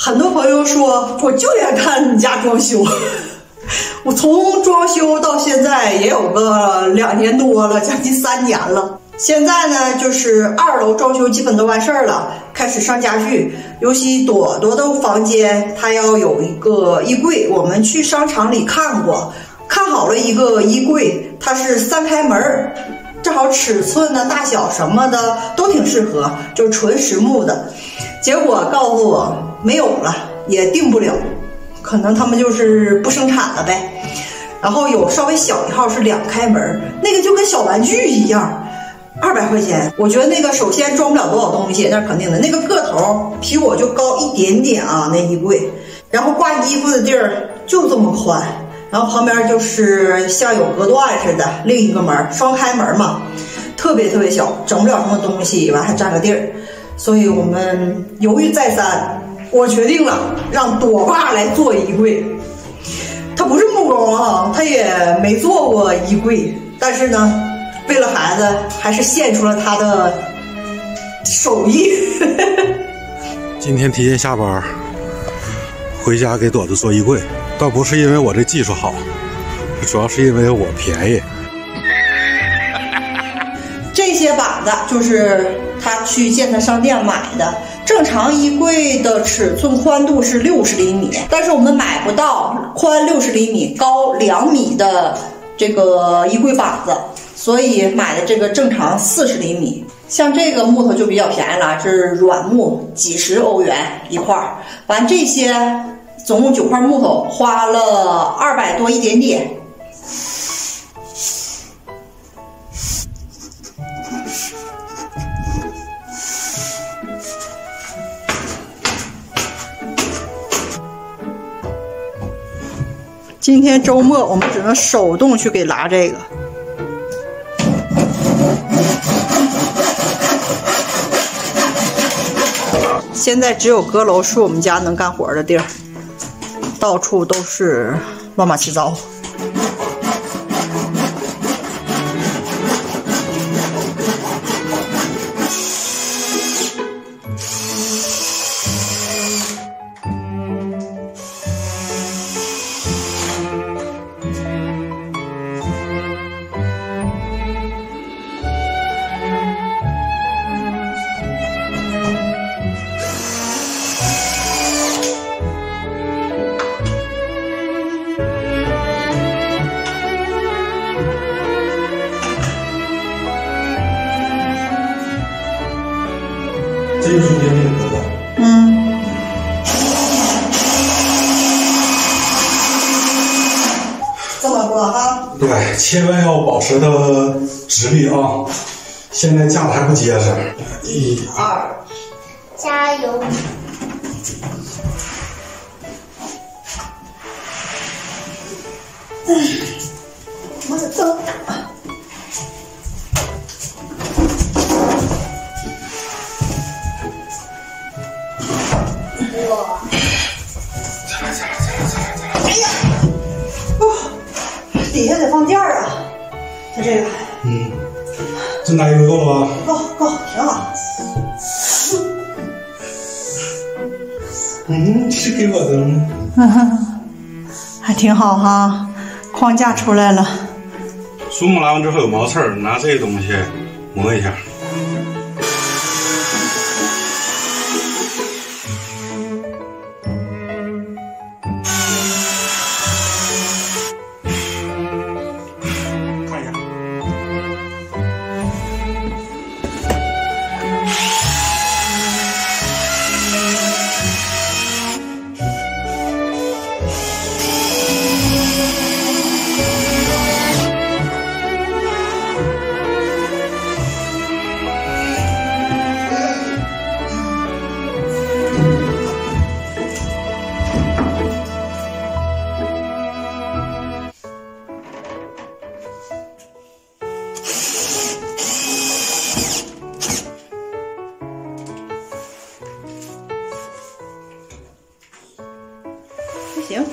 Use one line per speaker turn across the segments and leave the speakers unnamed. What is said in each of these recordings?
很多朋友说，我就愿看你家装修。我从装修到现在也有个2年多了，将近3年了。现在呢，就是2楼装修基本都完事儿了，开始上家具。尤其朵朵的房间，它要有一个衣柜，我们去商场里看过，看好了一个衣柜，它是3开门，正好尺寸呢、大小什么的都挺适合，就是纯实木的。结果告诉我没有了，也定不了，可能他们就是不生产了呗。然后有稍微小一号是2开门，那个就跟小玩具一样，200块钱。我觉得那个首先装不了多少东西，那是肯定的。那个个头比我就高一点点啊，那衣柜。然后挂衣服的地儿就这么宽，然后旁边就是像有隔断似的，另一个门双开门嘛，特别特别小，整不了什么东西，完还占个地儿。所以我们犹豫再三，我决定了让朵爸来做衣柜。他不是木工啊，他也没做过衣柜，但是呢，为了孩子，还是献出了他的手艺。
今天提前下班，回家给朵子做衣柜，倒不是因为我这技术好，主要是因为我便宜。
这些板子就是他去建材商店买的。正常衣柜的尺寸宽度是60厘米，但是我们买不到宽60厘米、高2米的这个衣柜板子，所以买的这个正常40厘米。像这个木头就比较便宜了，是软木，几十欧元一块。完这些总共9块木头，花了200多一点点。今天周末我们只能手动去给拉这个。现在只有阁楼是我们家能干活的地儿，到处都是乱码七糟。
这就是中间那个格子。
这么多哈？
对，千万要保持它直立啊！现在架的还不结实。1、2，
加油！
我的灯。哎呀，底下得放垫儿啊，它这个。
这么大一个够了吧？
够，挺好。
是给我的吗？
还挺好哈，框架出来了。
树木拉完之后有毛刺儿，拿这东西磨一下。看一下。
行。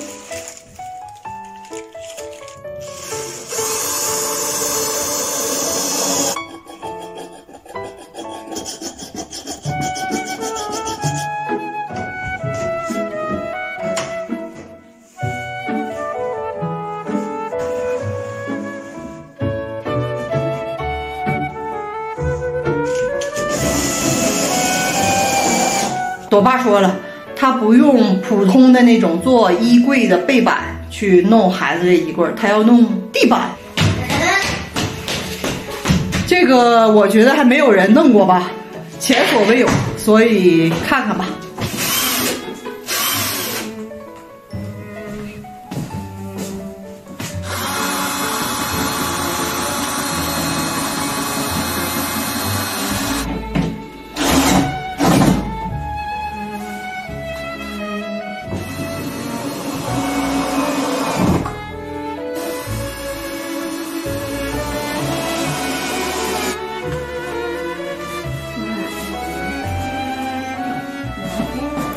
朵爸说了，他不用普通的那种做衣柜的背板去弄孩子的衣柜，他要弄地板。这个我觉得还没有人弄过吧，前所未有，所以看看吧。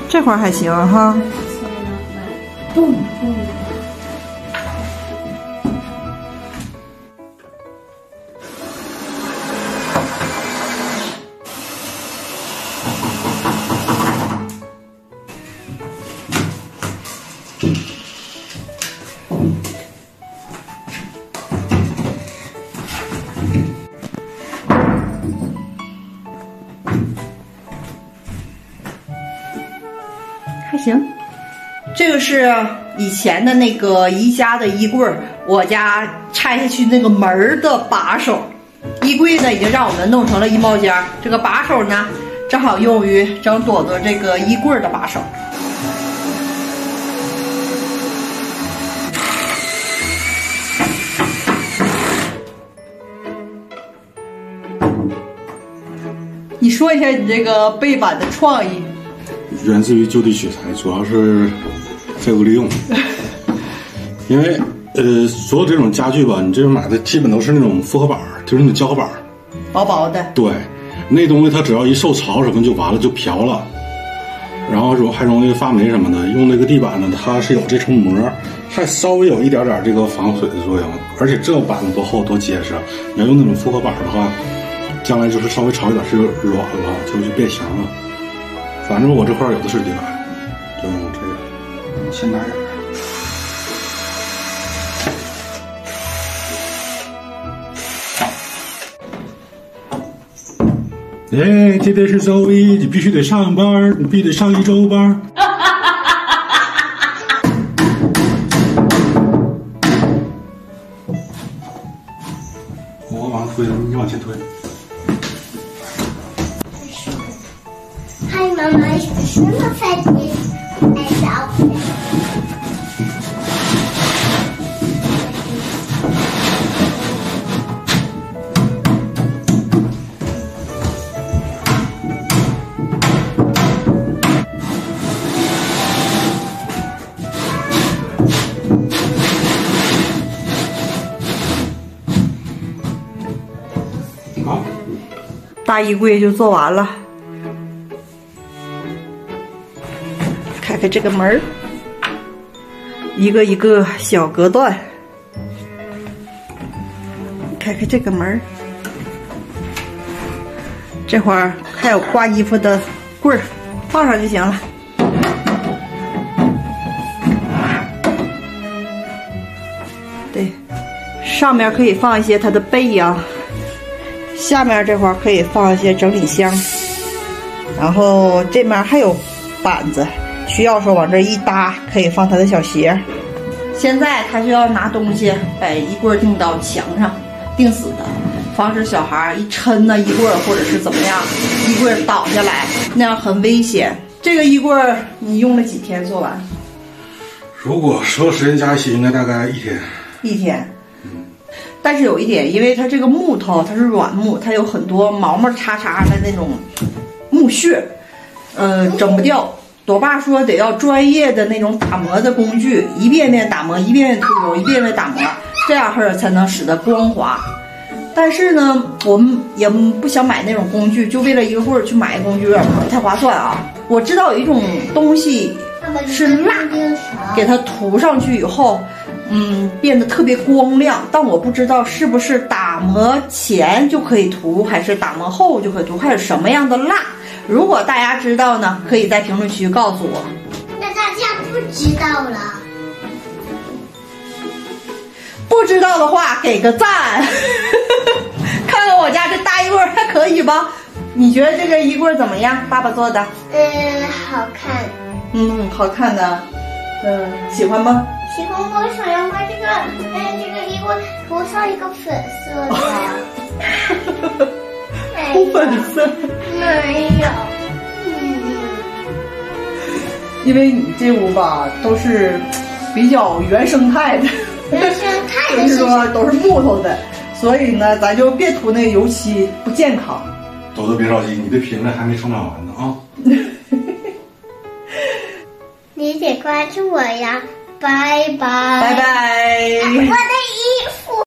这块还行哈。
动。
还行，这个是以前的那个宜家的衣柜，我家拆下去那个门的把手。衣柜呢已经让我们弄成了衣帽间，这个把手呢正好用于整朵朵这个衣柜的把手。你说一下你这个背板的创意。
源自于就地取材，主要是废物利用。因为所有这种家具吧，你这买的基本都是那种复合板，就是那种胶板，
薄薄的。
对，那东西它只要一受潮什么就完了，就漂了，然后还容易发霉什么的。用那个地板呢，它是有这层膜，还稍微有一点点这个防水的作用，而且这板子多厚多结实。你要用那种复合板的话，将来就是稍微潮一点是软了，就变形了。反正我这块有的是地板，就用这个，先拿点。哎，今天是周一，你必须得上班，你必须得上1周班。我往上推，你往前推。
Hi Mama, ich bin schwimmerfertig. Also aufhören.
好，
大衣柜就做完了。开开这个门儿，一个一个小隔断。开开这个门儿，这会儿还有挂衣服的柜儿，放上就行了。对，上面可以放一些它的被呀，下面这块儿可以放一些整理箱，然后这面还有板子。需要说往这一搭，可以放他的小鞋。现在他就要拿东西把衣柜钉到墙上，钉死的，防止小孩一抻呢衣柜或者是怎么样，衣柜倒下来，那样很危险。这个衣柜你用了几天做完？
如果所有时间加一起，应该大概1天。
1天。但是有一点，因为它这个木头它是软木，它有很多毛毛叉叉的那种木屑，整不掉。朵爸说得要专业的那种打磨的工具，一遍遍打磨，一遍遍涂油，一遍遍打磨，这样式才能使得光滑。但是呢，我们也不想买那种工具，就为了一个柜儿去买工具，有点不太划算啊。我知道有一种东西是蜡，给它涂上去以后，变得特别光亮，但我不知道是不是打磨前就可以涂，还是打磨后就可以涂，还有什么样的蜡。如果大家知道呢，可以在评论区告诉我。
那大家不知道了。
不知道的话给个赞。看看我家这大衣柜还可以吧？你觉得这个衣柜怎么样？爸爸做的？
好看。
好看的。喜欢吗？
喜欢。我想要把这个衣柜涂上一个粉色的。
涂粉色？
没有。
因为你这屋吧都是比较原生态的，
原生态的
就是说都是木头的，所以呢，咱就别涂那个油漆，不健康。
豆豆别着急，你的评论还没成长完呢啊！
你得关注我呀，拜拜，
拜拜。